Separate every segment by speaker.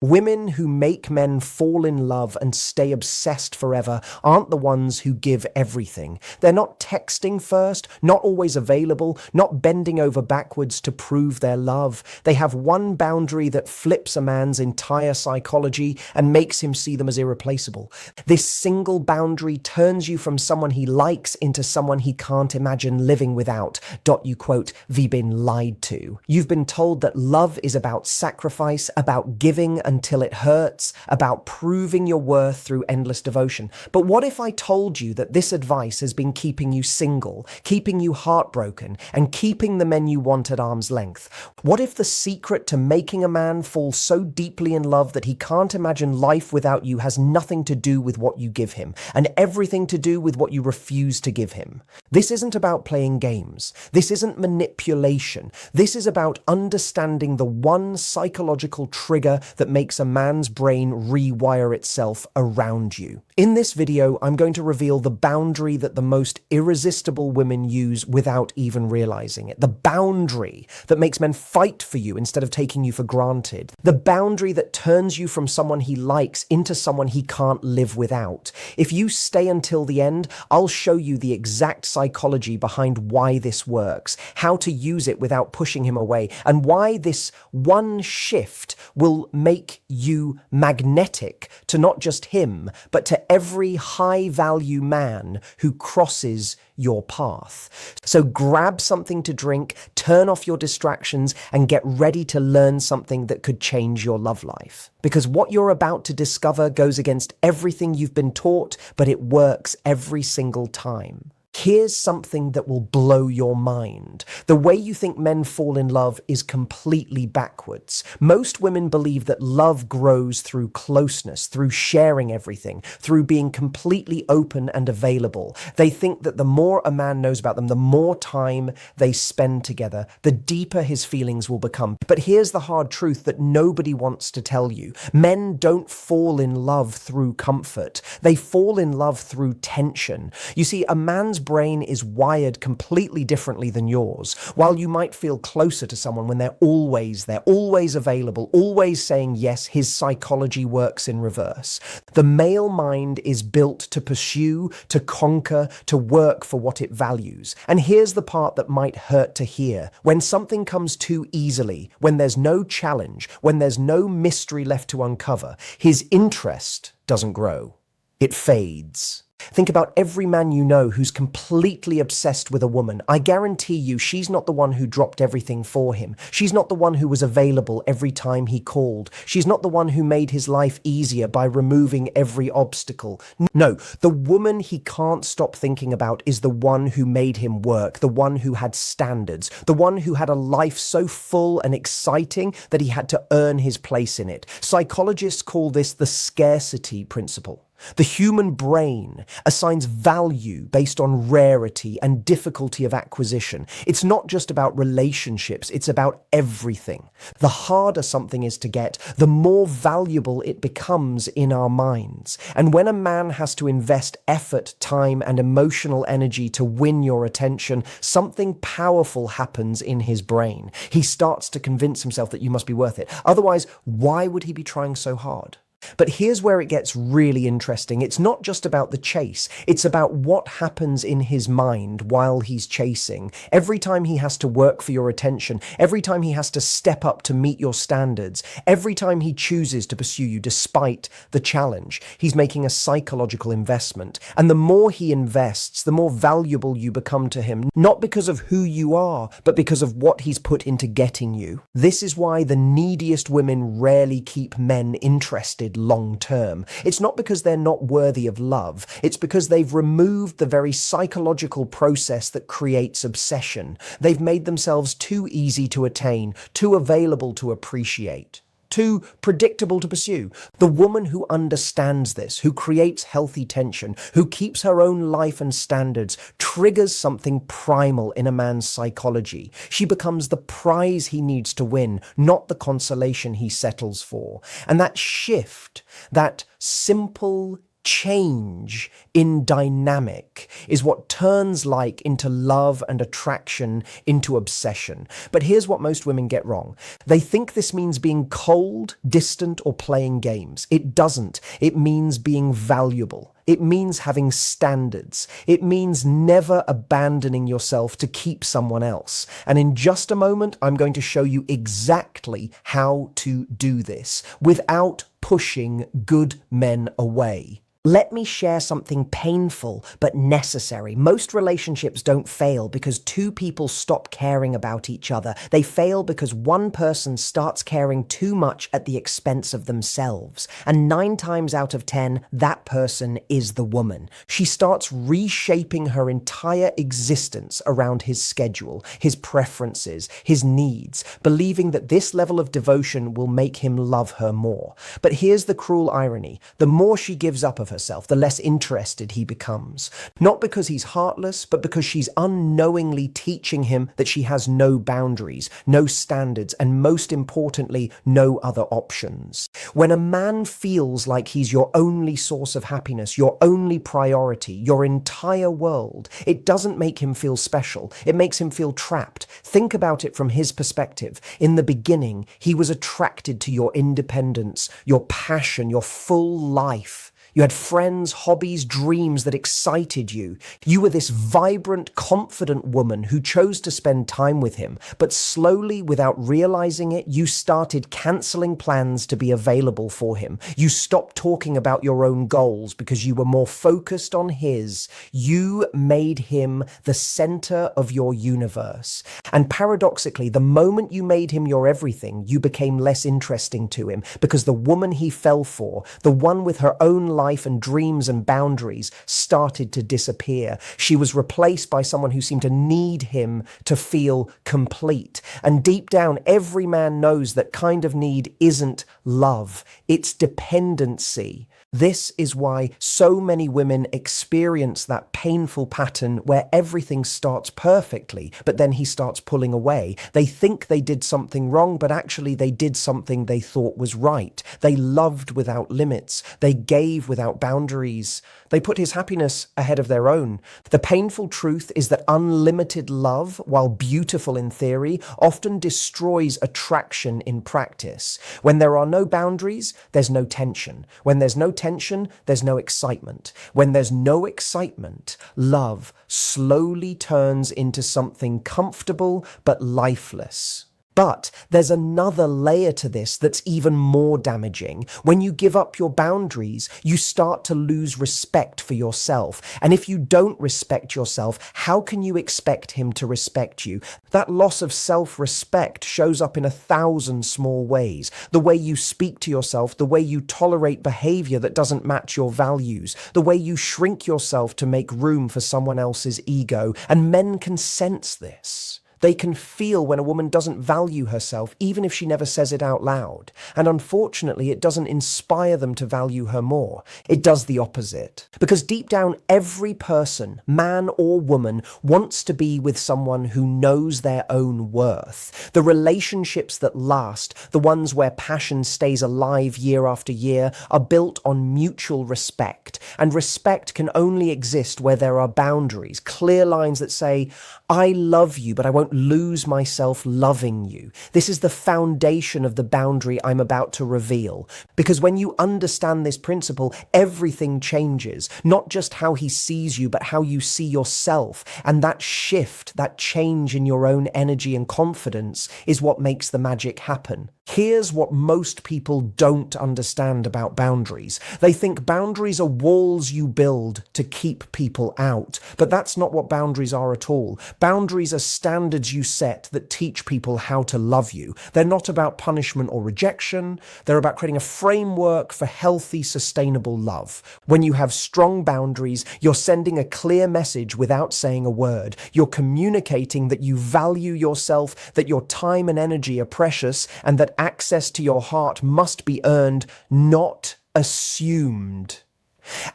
Speaker 1: Women who make men fall in love and stay obsessed forever aren't the ones who give everything. They're not texting first, not always available, not bending over backwards to prove their love. They have one boundary that flips a man's entire psychology and makes him see them as irreplaceable. This single boundary turns you from someone he likes into someone he can't imagine living without. You quote, "We've been lied to." You've been told that love is about sacrifice, about giving until it hurts, about proving your worth through endless devotion. But what if I told you that this advice has been keeping you single, keeping you heartbroken, and keeping the men you want at arm's length? What if the secret to making a man fall so deeply in love that he can't imagine life without you has nothing to do with what you give him, and everything to do with what you refuse to give him? This isn't about playing games. This isn't manipulation. This is about understanding the one psychological trigger that makes a man's brain rewire itself around you. In this video, I'm going to reveal the boundary that the most irresistible women use without even realizing it. The boundary that makes men fight for you instead of taking you for granted. The boundary that turns you from someone he likes into someone he can't live without. If you stay until the end, I'll show you the exact psychology behind why this works, how to use it without pushing him away, and why this one shift will make you magnetic to not just him, but to every high-value man who crosses your path. So grab something to drink, turn off your distractions, and get ready to learn something that could change your love life. Because what you're about to discover goes against everything you've been taught, but it works every single time. Here's something that will blow your mind. The way you think men fall in love is completely backwards. Most women believe that love grows through closeness, through sharing everything, through being completely open and available. They think that the more a man knows about them, the more time they spend together, the deeper his feelings will become. But here's the hard truth that nobody wants to tell you. Men don't fall in love through comfort. They fall in love through tension. You see, a man's brain is wired completely differently than yours. While you might feel closer to someone when they're always there, always available, always saying yes, his psychology works in reverse. The male mind is built to pursue, to conquer, to work for what it values. And here's the part that might hurt to hear. When something comes too easily, when there's no challenge, when there's no mystery left to uncover, his interest doesn't grow. It fades. Think about every man you know who's completely obsessed with a woman. I guarantee you she's not the one who dropped everything for him. She's not the one who was available every time he called. She's not the one who made his life easier by removing every obstacle. No, the woman he can't stop thinking about is the one who made him work, the one who had standards, the one who had a life so full and exciting that he had to earn his place in it. Psychologists call this the scarcity principle. The human brain assigns value based on rarity and difficulty of acquisition. It's not just about relationships, it's about everything. The harder something is to get, the more valuable it becomes in our minds. And when a man has to invest effort, time, and emotional energy to win your attention, something powerful happens in his brain. He starts to convince himself that you must be worth it. Otherwise, why would he be trying so hard? But here's where it gets really interesting. It's not just about the chase. It's about what happens in his mind while he's chasing. Every time he has to work for your attention, every time he has to step up to meet your standards, every time he chooses to pursue you despite the challenge, he's making a psychological investment. And the more he invests, the more valuable you become to him, not because of who you are, but because of what he's put into getting you. This is why the neediest women rarely keep men interested long term. It's not because they're not worthy of love. It's because they've removed the very psychological process that creates obsession. They've made themselves too easy to attain, too available to appreciate, too predictable to pursue. The woman who understands this, who creates healthy tension, who keeps her own life and standards, triggers something primal in a man's psychology. She becomes the prize he needs to win, not the consolation he settles for. And that shift, that simple change in dynamic is what turns like into love and attraction into obsession. But here's what most women get wrong. They think this means being cold, distant, or playing games. It doesn't. It means being valuable. It means having standards. It means never abandoning yourself to keep someone else. And in just a moment, I'm going to show you exactly how to do this without pushing good men away. Let me share something painful but necessary. Most relationships don't fail because two people stop caring about each other. They fail because one person starts caring too much at the expense of themselves. And 9 times out of 10, that person is the woman. She starts reshaping her entire existence around his schedule, his preferences, his needs, believing that this level of devotion will make him love her more. But here's the cruel irony. The more she gives up of herself, the less interested he becomes. Not because he's heartless, but because she's unknowingly teaching him that she has no boundaries, no standards, and most importantly, no other options. When a man feels like he's your only source of happiness, your only priority, your entire world, it doesn't make him feel special. It makes him feel trapped. Think about it from his perspective. In the beginning, he was attracted to your independence, your passion, your full life. You had friends, hobbies, dreams that excited you. You were this vibrant, confident woman who chose to spend time with him. But slowly, without realizing it, you started canceling plans to be available for him. You stopped talking about your own goals because you were more focused on his. You made him the center of your universe. And paradoxically, the moment you made him your everything, you became less interesting to him because the woman he fell for, the one with her own life and dreams and boundaries, started to disappear. She was replaced by someone who seemed to need him to feel complete. And deep down, every man knows that kind of need isn't love, it's dependency. This is why so many women experience that painful pattern where everything starts perfectly, but then he starts pulling away. They think they did something wrong, but actually they did something they thought was right. They loved without limits. They gave without boundaries. They put his happiness ahead of their own. The painful truth is that unlimited love, while beautiful in theory, often destroys attraction in practice. When there are no boundaries, there's no tension. When there's no tension, there's no excitement. When there's no excitement, love slowly turns into something comfortable but lifeless. But there's another layer to this that's even more damaging. When you give up your boundaries, you start to lose respect for yourself. And if you don't respect yourself, how can you expect him to respect you? That loss of self-respect shows up in 1,000 small ways. The way you speak to yourself, the way you tolerate behavior that doesn't match your values, the way you shrink yourself to make room for someone else's ego. And men can sense this. They can feel when a woman doesn't value herself, even if she never says it out loud. And unfortunately, it doesn't inspire them to value her more. It does the opposite. Because deep down, every person, man or woman, wants to be with someone who knows their own worth. The relationships that last, the ones where passion stays alive year after year, are built on mutual respect. And respect can only exist where there are boundaries, clear lines that say, I love you, but I won't lose myself loving you. This is the foundation of the boundary I'm about to reveal. Because when you understand this principle, everything changes. Not just how he sees you, but how you see yourself. And that shift, that change in your own energy and confidence is what makes the magic happen. Here's what most people don't understand about boundaries. They think boundaries are walls you build to keep people out. But that's not what boundaries are at all. Boundaries are standards you set that teach people how to love you. They're not about punishment or rejection. They're about creating a framework for healthy, sustainable love. When you have strong boundaries, you're sending a clear message without saying a word. You're communicating that you value yourself, that your time and energy are precious, and that access to your heart must be earned, not assumed.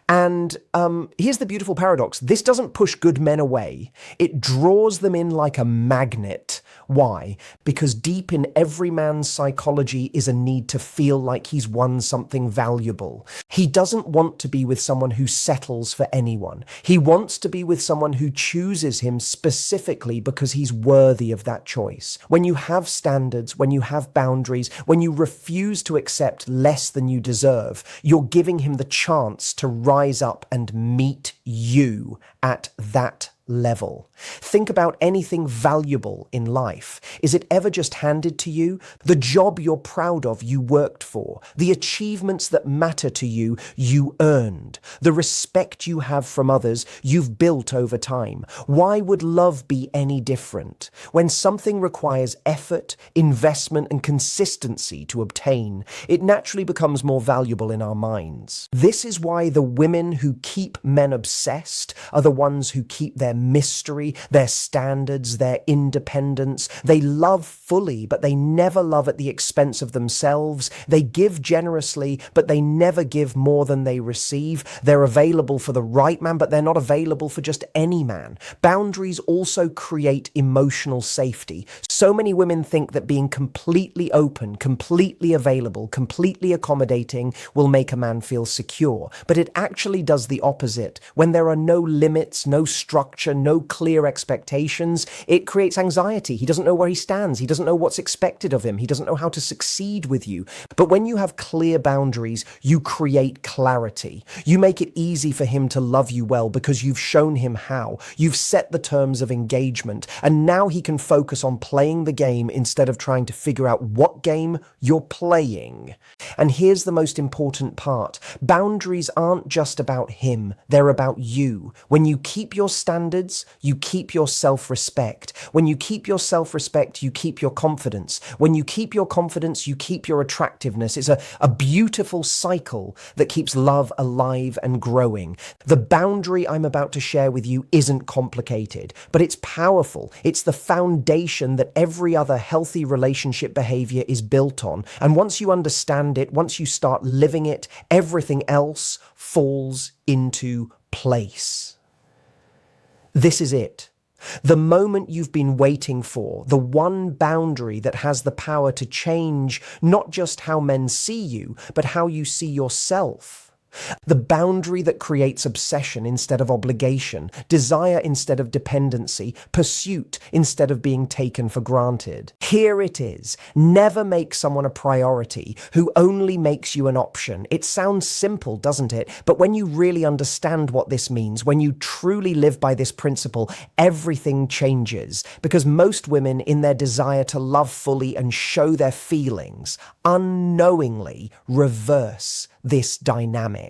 Speaker 1: And here's the beautiful paradox. This doesn't push good men away. It draws them in like a magnet. Why? Because deep in every man's psychology is a need to feel like he's won something valuable. He doesn't want to be with someone who settles for anyone. He wants to be with someone who chooses him specifically because he's worthy of that choice. When you have standards, when you have boundaries, when you refuse to accept less than you deserve, you're giving him the chance to rise up and meet you at that level. Think about anything valuable in life. Is it ever just handed to you? The job you're proud of, you worked for. The achievements that matter to you, you earned. The respect you have from others, you've built over time. Why would love be any different? When something requires effort, investment, and consistency to obtain, it naturally becomes more valuable in our minds. This is why the women who keep men obsessed are the ones who keep their mystery, their standards, their independence. They love fully, but they never love at the expense of themselves. They give generously, but they never give more than they receive. They're available for the right man, but they're not available for just any man. Boundaries also create emotional safety. So many women think that being completely open, completely available, completely accommodating will make a man feel secure, but it actually does the opposite. When there are no limits, no structure, no clear expectations, it creates anxiety. He doesn't know where he stands. He doesn't know what's expected of him. He doesn't know how to succeed with you. But when you have clear boundaries, you create clarity. You make it easy for him to love you well because you've shown him how. You've set the terms of engagement, and now he can focus on playing the game instead of trying to figure out what game you're playing. And here's the most important part. Boundaries aren't just about him. They're about you. When you keep your standards, you keep your self-respect. When you keep your self-respect, you keep your confidence. When you keep your confidence, you keep your attractiveness. It's a beautiful cycle that keeps love alive and growing. The boundary I'm about to share with you isn't complicated, but it's powerful. It's the foundation that every other healthy relationship behavior is built on. And once you understand it, once you start living it, everything else falls into place. This is it. The moment you've been waiting for, the one boundary that has the power to change not just how men see you, but how you see yourself. The boundary that creates obsession instead of obligation, desire instead of dependency, pursuit instead of being taken for granted. Here it is. Never make someone a priority who only makes you an option. It sounds simple, doesn't it? But when you really understand what this means, when you truly live by this principle, everything changes. Because most women, in their desire to love fully and show their feelings, unknowingly reverse this dynamic.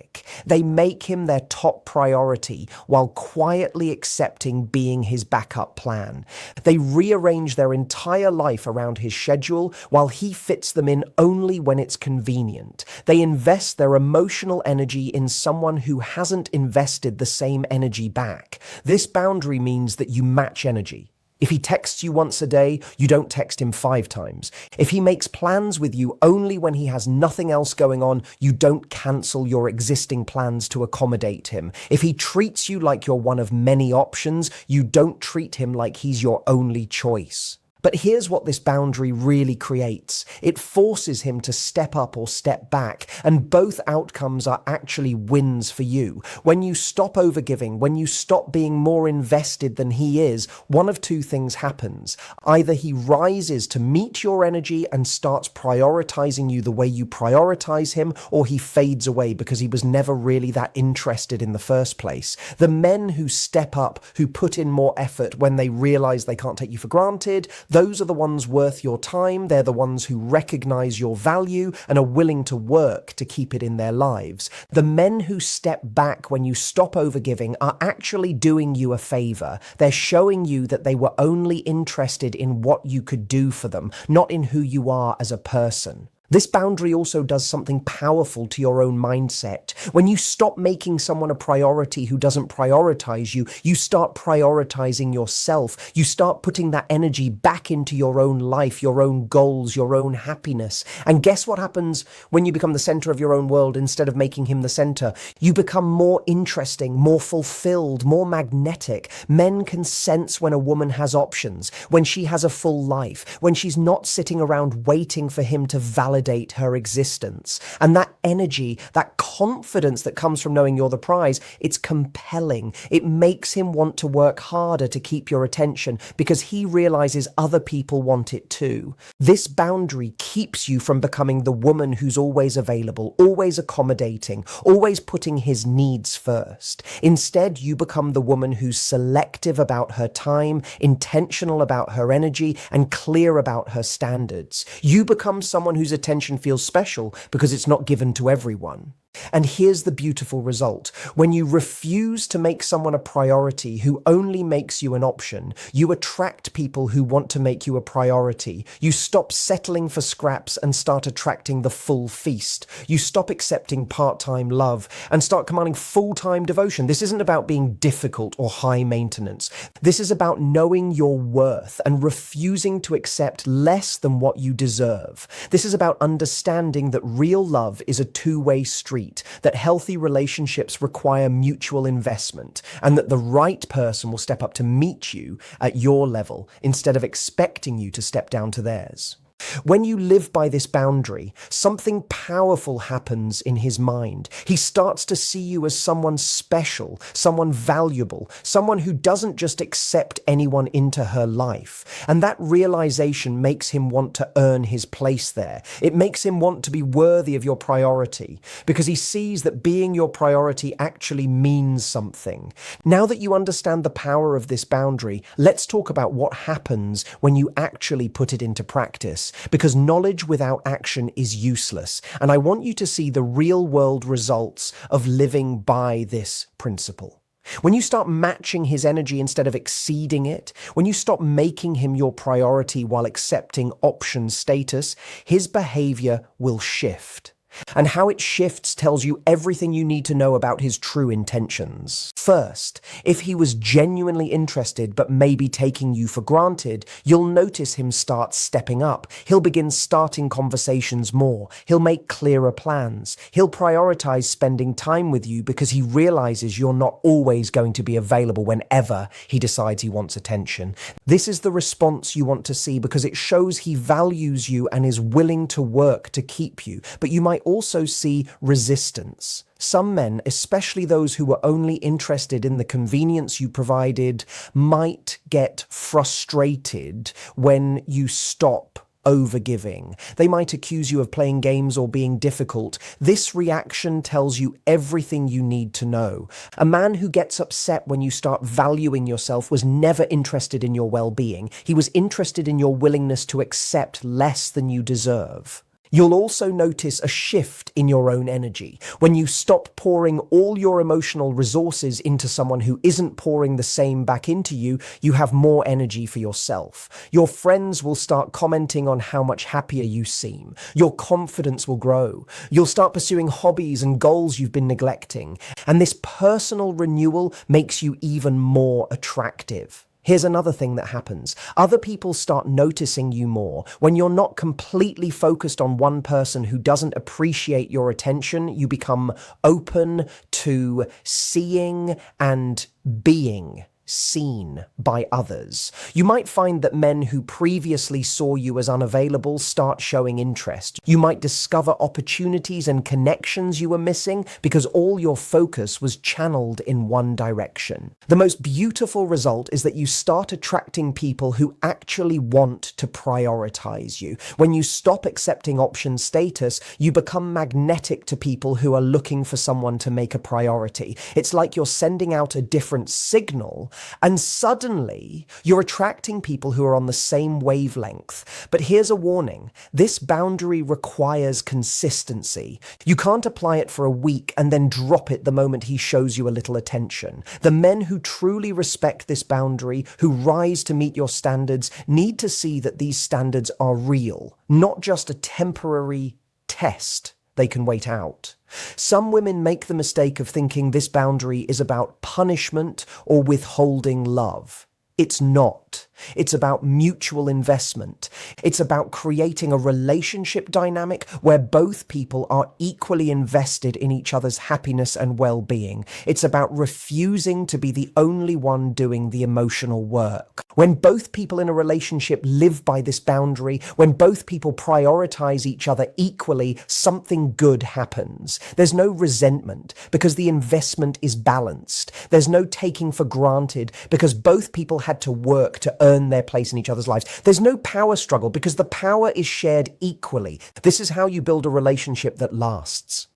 Speaker 1: They make him their top priority while quietly accepting being his backup plan. They rearrange their entire life around his schedule while he fits them in only when it's convenient. They invest their emotional energy in someone who hasn't invested the same energy back. This boundary means that you match energy. If he texts you once a day, you don't text him 5 times. If he makes plans with you only when he has nothing else going on, you don't cancel your existing plans to accommodate him. If he treats you like you're one of many options, you don't treat him like he's your only choice. But here's what this boundary really creates. It forces him to step up or step back, and both outcomes are actually wins for you. When you stop overgiving, when you stop being more invested than he is, one of two things happens. Either he rises to meet your energy and starts prioritizing you the way you prioritize him, or he fades away because he was never really that interested in the first place. The men who step up, who put in more effort when they realize they can't take you for granted, those are the ones worth your time. They're the ones who recognize your value and are willing to work to keep it in their lives. The men who step back when you stop overgiving are actually doing you a favor. They're showing you that they were only interested in what you could do for them, not in who you are as a person. This boundary also does something powerful to your own mindset. When you stop making someone a priority who doesn't prioritize you, you start prioritizing yourself. You start putting that energy back into your own life, your own goals, your own happiness. And guess what happens when you become the center of your own world instead of making him the center? You become more interesting, more fulfilled, more magnetic. Men can sense when a woman has options, when she has a full life, when she's not sitting around waiting for him to validate validate her existence. And that energy, that confidence that comes from knowing you're the prize, it's compelling. It makes him want to work harder to keep your attention because he realizes other people want it too. This boundary keeps you from becoming the woman who's always available, always accommodating, always putting his needs first. Instead, you become the woman who's selective about her time, intentional about her energy, and clear about her standards. You become someone whose attention feels special because it's not given to everyone. And here's the beautiful result. When you refuse to make someone a priority who only makes you an option, you attract people who want to make you a priority. You stop settling for scraps and start attracting the full feast. You stop accepting part-time love and start commanding full-time devotion. This isn't about being difficult or high maintenance. This is about knowing your worth and refusing to accept less than what you deserve. This is about understanding that real love is a two-way street, that healthy relationships require mutual investment, and that the right person will step up to meet you at your level instead of expecting you to step down to theirs. When you live by this boundary, something powerful happens in his mind. He starts to see you as someone special, someone valuable, someone who doesn't just accept anyone into her life. And that realization makes him want to earn his place there. It makes him want to be worthy of your priority because he sees that being your priority actually means something. Now that you understand the power of this boundary, let's talk about what happens when you actually put it into practice. Because knowledge without action is useless. And I want you to see the real-world results of living by this principle. When you start matching his energy instead of exceeding it, when you stop making him your priority while accepting option status, his behavior will shift. And how it shifts tells you everything you need to know about his true intentions. First, if he was genuinely interested but maybe taking you for granted, you'll notice him start stepping up. He'll begin starting conversations more. He'll make clearer plans. He'll prioritize spending time with you because he realizes you're not always going to be available whenever he decides he wants attention. This is the response you want to see because it shows he values you and is willing to work to keep you. But you might also see resistance. Some men, especially those who were only interested in the convenience you provided, might get frustrated when you stop overgiving. They might accuse you of playing games or being difficult. This reaction tells you everything you need to know. A man who gets upset when you start valuing yourself was never interested in your well-being. He was interested in your willingness to accept less than you deserve. You'll also notice a shift in your own energy. When you stop pouring all your emotional resources into someone who isn't pouring the same back into you, you have more energy for yourself. Your friends will start commenting on how much happier you seem. Your confidence will grow. You'll start pursuing hobbies and goals you've been neglecting. And this personal renewal makes you even more attractive. Here's another thing that happens. Other people start noticing you more. When you're not completely focused on one person who doesn't appreciate your attention, you become open to seeing and being seen by others. You might find that men who previously saw you as unavailable start showing interest. You might discover opportunities and connections you were missing because all your focus was channeled in one direction. The most beautiful result is that you start attracting people who actually want to prioritize you. When you stop accepting option status, you become magnetic to people who are looking for someone to make a priority. It's like you're sending out a different signal, and suddenly you're attracting people who are on the same wavelength. But here's a warning. This boundary requires consistency. You can't apply it for a week and then drop it the moment he shows you a little attention. The men who truly respect this boundary, who rise to meet your standards, need to see that these standards are real, not just a temporary test they can wait out. Some women make the mistake of thinking this boundary is about punishment or withholding love. It's not. It's about mutual investment. It's about creating a relationship dynamic where both people are equally invested in each other's happiness and well-being. It's about refusing to be the only one doing the emotional work. When both people in a relationship live by this boundary, when both people prioritize each other equally, something good happens. There's no resentment because the investment is balanced. There's no taking for granted because both people had to work to earn their place in each other's lives. There's no power struggle because the power is shared equally. This is how you build a relationship that lasts.